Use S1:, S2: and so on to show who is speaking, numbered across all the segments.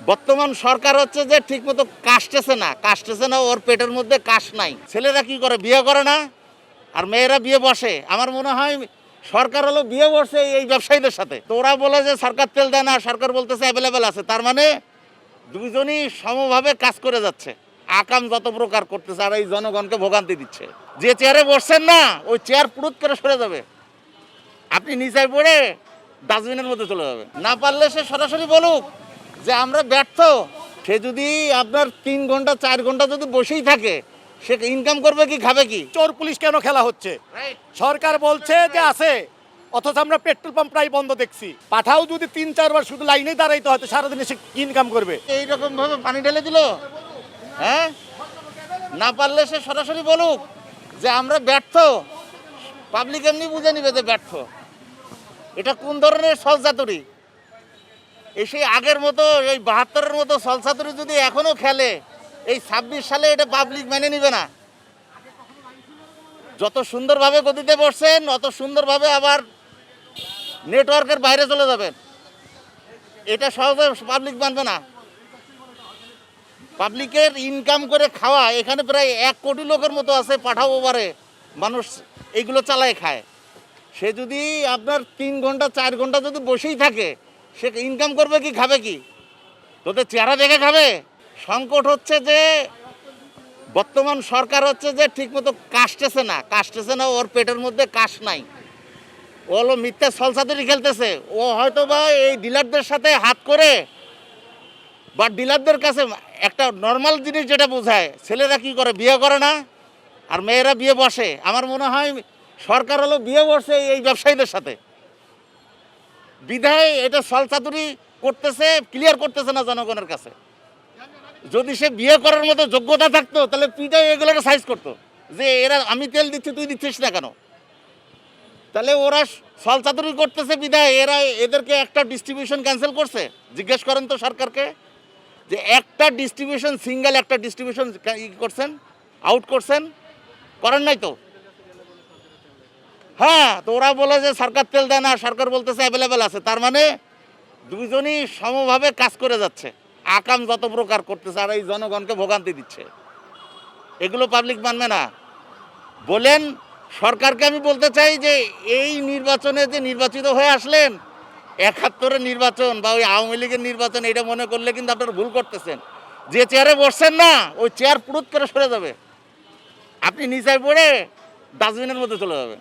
S1: বর্তমান সরকার হচ্ছে যে ঠিকমতো কাশতেছে না, ওর পেটের মধ্যে কাশ নাই। ছেলেরা কি করে, বিয়ে করে না, আর মেয়েরা বিয়ে বসে। আমার মনে হয় সরকার হলো বিয়ে বসে এই ব্যবসায়ীদের সাথে। তো ওরা বলে যে সরকার তেল দেয় না, সরকার বলতেছে অ্যাভেলেবেল আছে। তার মানে দুইজনই সমভাবে কাজ করে যাচ্ছে, আকাম যত প্রকার করতেছে, আর এই জনগণকে ভোগান্তি দিচ্ছে। যে চেয়ারে বসছেন না, ওই চেয়ার পুরুত করে সরে যাবে, আপনি নিচায় পড়ে ডাস্টবিনের মধ্যে চলে যাবেন। না পারলে সে সরাসরি বলুক যে আমরা ব্যর্থ। সে যদি আপনার 3 ঘন্টা 4 ঘন্টা যদি বসেই থাকে, সে ইনকাম করবে কি, খাবে কি?
S2: চোর পুলিশ কেন খেলা হচ্ছে? সরকার বলছে যে আছে, অথচ আমরা পেট্রোল পাম্প প্রায় বন্ধ দেখছি। পাঠাও যদি 3-4 বার শুধু লাইনে দাঁড়াইতে হয়তো সারাদিনে সে ইনকাম করবে।
S1: এইরকম ভাবে পানি ঢেলে দিল। হ্যাঁ, না পারলে সে সরাসরি বলুক যে আমরা ব্যর্থ। পাবলিক এমনি বুঝে নিবে যে ব্যর্থ। এটা কোন ধরনের ছলচাতুরি? সেই আগের মতো এই 72-এর মতো ছলচাতুরি যদি এখনো খেলে, এই 26 সালে এটা পাবলিক মেনে নিবে না। যত সুন্দরভাবে গতিতে বসছেন, অত সুন্দরভাবে আবার নেটওয়ার্কের বাইরে চলে যাবেন। এটা সহজে পাবলিক মানবে না। পাবলিকের ইনকাম করে খাওয়া, এখানে প্রায় 1 কোটি লোকের মতো আছে পাঠাও ওভারে মানুষ এইগুলো চালায় খায়। সে যদি আপনার 3 ঘন্টা 4 ঘন্টা যদি বসেই থাকে, সে ইনকাম করবে কি, খাবে কি? তোদের চেহারা দেখে খাবে? সংকট হচ্ছে যে বর্তমান সরকার হচ্ছে যে ঠিকমতো কাশতেছে না, ওর পেটের মধ্যে কাশ নাই। ও হলো মিথ্যা ছলচাতুরি খেলতেছে। ও হয়তো বা এই ডিলারদের সাথে হাত করে, বা ডিলারদের কাছে একটা নর্মাল জিনিস যেটা বোঝায়, ছেলেরা কি করে, বিয়ে করে না, আর মেয়েরা বিয়ে বসে। আমার মনে হয় সরকার হলো বিয়ে বসে এই ব্যবসায়ীদের সাথে। বিধায় এটা ছলচাতুরি করতেছে, ক্লিয়ার করতেছে না জনগণের কাছে। যদি সে বিয়ে করার মতো যোগ্যতা থাকতো, তাহলে পিটাই এগুলোকে সাইজ করতো যে এরা আমি তেল দিচ্ছি, তুই দিচ্ছিস না কেন? তাহলে ওরা ছলচাতুরি করতেছে বিধায় এদেরকে একটা ডিস্ট্রিবিউশন ক্যান্সেল করছে। জিজ্ঞেস করেন তো সরকারকে যে একটা ডিস্ট্রিবিউশন, সিঙ্গেল একটা ডিস্ট্রিবিউশন করছেন, আউট করছেন, করেন নাই তো। হ্যাঁ, তো ওরা বলে যে সরকার তেল দেয় না, সরকার বলতেছে অ্যাভেলেবেল আছে। তার মানে দুইজনই সমভাবে কাজ করে যাচ্ছে, আকাম যত প্রকার করতেছে, আর এই জনগণকে ভোগান্তি দিচ্ছে। এগুলো পাবলিক মানবে না। বলেন সরকারকে আমি বলতে চাই যে এই নির্বাচনে যে নির্বাচিত হয়ে আসলেন, 71-এর নির্বাচন বা ওই আওয়ামী লীগের নির্বাচন, এটা মনে করলে কিন্তু আপনারা ভুল করতেছেন। যে চেয়ারে বসছেন না, ওই চেয়ার পুরুত করে সরে যাবে, আপনি নিচায় পড়ে ডাস্টবিনের মধ্যে চলে যাবেন।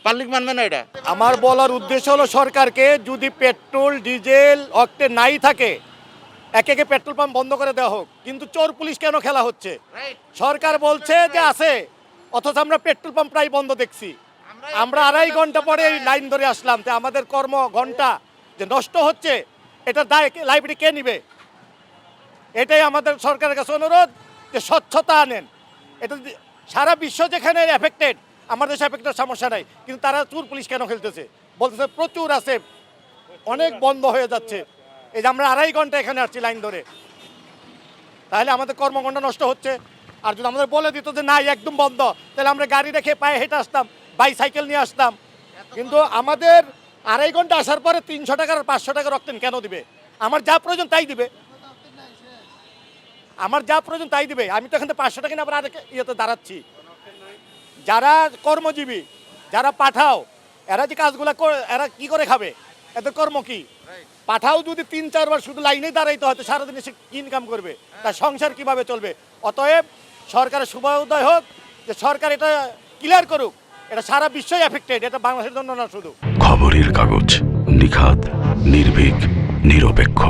S1: পাবলিক মানবে না এটা।
S2: আমার বলার উদ্দেশ্য হলো সরকারকে, যদি পেট্রোল ডিজেল অক্টেন নাই থাকে, একে পেট্রোল পাম্প বন্ধ করে দেওয়া হোক। কিন্তু চোর পুলিশ কেন খেলা হচ্ছে? সরকার বলছে যে আছে, অথচ আমরা পেট্রোল পাম্প প্রায় বন্ধ দেখছি। আমরা 2.5 ঘন্টা পরে এই লাইন ধরে আসলাম। তো আমাদের কর্ম ঘন্টা যে নষ্ট হচ্ছে, এটা দায় লাইব্রেরি কে নিবে? এটাই আমাদের সরকারের কাছে অনুরোধ যে স্বচ্ছতা আনেন। এটা সারা বিশ্ব যেখানে এফেক্টেড, আমাদের দেশে এফেক্টেড সমস্যা নাই, কিন্তু তারা চোর পুলিশ কেন খেলতেছে? বলতেছে প্রচুর আছে, অনেক বন্ধ হয়ে যাচ্ছে। এই যে আমরা 2.5 ঘন্টা এখানে আসছি লাইন ধরে, তাহলে আমাদের কর্মঘণ্টা নষ্ট হচ্ছে। আর যদি আমাদের বলে দিত যে না একদম বন্ধ, তাহলে আমরা গাড়ি রেখে পায়ে হেঁটে আসতাম, বাইসাইকেল নিয়ে আসতাম। কিন্তু আমাদের 2.5 ঘন্টা আসার পরে 300 টাকার আর 500 টাকার অক্টেন কেন দিবে? আমার যা প্রয়োজন তাই দিবে, আমার যা প্রয়োজন তাই দিবে। আমি তো এখান থেকে 500 টাকা নিয়ে আবার আরেক ইয়েতে দাঁড়াচ্ছি। যারা কর্মজীবী, যারা পাঠাও, এরা যে কাজগুলো এরা কি করে খাবে? এদের কর্ম কি? পাঠাও যদি 3-4 বার শুধু লাইনে দাঁড়াইতে হয়তো সারাদিনে সে ইনকাম করবে, তার সংসার কিভাবে চলবে? অতএব সরকারের শুভোদয় হোক, যে সরকার এটা ক্লিয়ার করুক। এটা সারা বিশ্বই এফেক্টেড, এটা বাংলাদেশের জন্য না শুধু।
S3: খবরের কাগজ, নিখাত, নির্ভীক, নিরপেক্ষ।